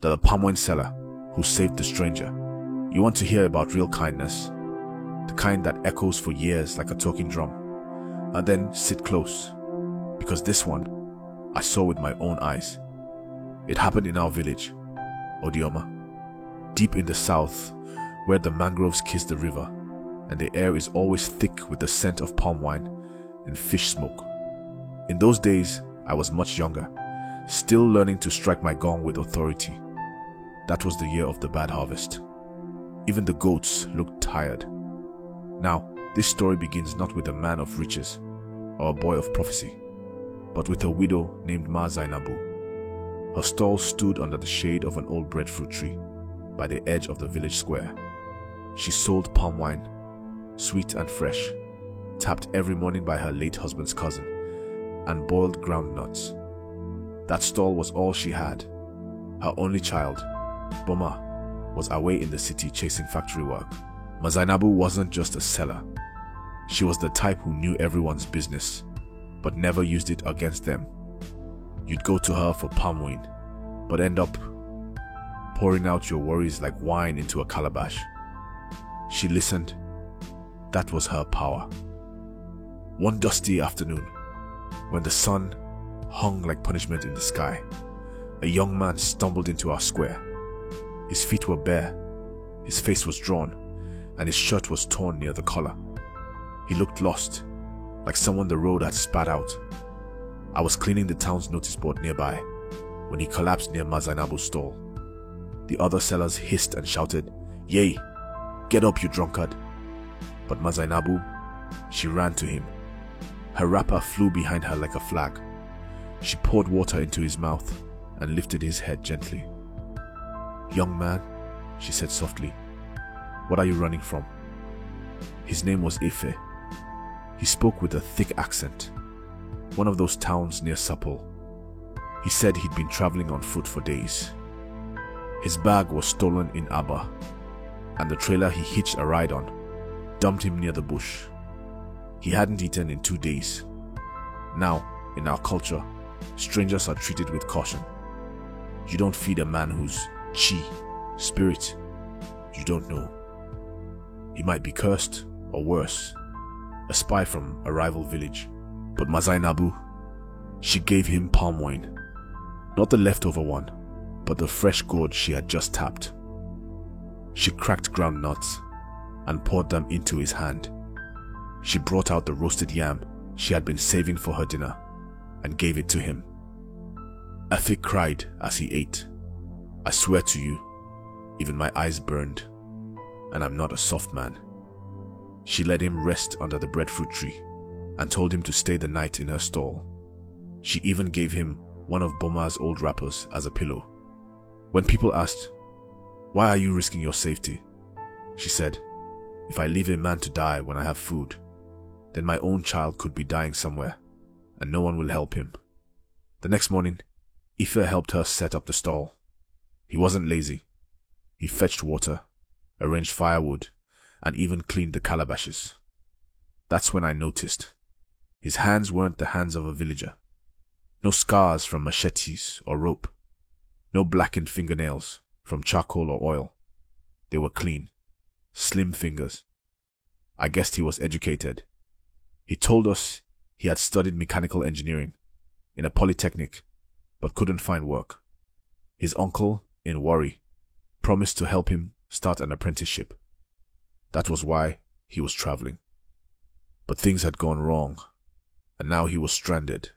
the palm wine seller who saved the stranger. You want to hear about real kindness? The kind that echoes for years like a talking drum. And then sit close, because this one I saw with my own eyes. It happened in our village, Odioma, deep in the south, where the mangroves kiss the river and the air is always thick with the scent of palm wine and fish smoke. In those days, I was much younger, still learning to strike my gong with authority. That was the year of the bad harvest. Even the goats looked tired. Now, this story begins not with a man of riches or a boy of prophecy, but with a widow named Ma Zainabu. Her stall stood under the shade of an old breadfruit tree by the edge of the village square. She sold palm wine, sweet and fresh, tapped every morning by her late husband's cousin, and boiled ground nuts. That stall was all she had. Her only child, Boma, was away in the city chasing factory work. Ma Zainabu wasn't just a seller. She was the type who knew everyone's business, but never used it against them. You'd go to her for palm wine, but end up pouring out your worries like wine into a calabash. She listened. That was her power. One dusty afternoon, when the sun hung like punishment in the sky, a young man stumbled into our square. His feet were bare, his face was drawn, and his shirt was torn near the collar. He looked lost, like someone the road had spat out. I was cleaning the town's notice board nearby when he collapsed near Ma Zainabu's stall. The other sellers hissed and shouted, "Yay! Get up, you drunkard!" But Ma Zainabu, she ran to him. Her wrapper flew behind her like a flag. She poured water into his mouth and lifted his head gently. "Young man," she said softly, "what are you running from?" His name was Ife. He spoke with a thick accent, one of those towns near Sapol. He said he'd been traveling on foot for days. His bag was stolen in Aba, and the trailer he hitched a ride on dumped him near the bush. He hadn't eaten in 2 days. Now, in our culture, strangers are treated with caution. You don't feed a man who's chi, spirit, you don't know. He might be cursed, or worse, a spy from a rival village. But Ma Zainabu, she gave him palm wine. Not the leftover one, but the fresh gourd she had just tapped. She cracked ground nuts and poured them into his hand. She brought out the roasted yam she had been saving for her dinner and gave it to him. Afi cried as he ate. I swear to you, even my eyes burned, and I'm not a soft man. She let him rest under the breadfruit tree and told him to stay the night in her stall. She even gave him one of Boma's old wrappers as a pillow. When people asked, "Why are you risking your safety?" she said, "If I leave a man to die when I have food, then my own child could be dying somewhere, and no one will help him." The next morning, Ife helped her set up the stall. He wasn't lazy. He fetched water, arranged firewood, and even cleaned the calabashes. That's when I noticed. His hands weren't the hands of a villager. No scars from machetes or rope. No blackened fingernails from charcoal or oil. They were clean, slim fingers. I guessed he was educated. He told us he had studied mechanical engineering in a polytechnic, but couldn't find work. His uncle, in Warri, promised to help him start an apprenticeship. That was why he was traveling. But things had gone wrong, and now he was stranded.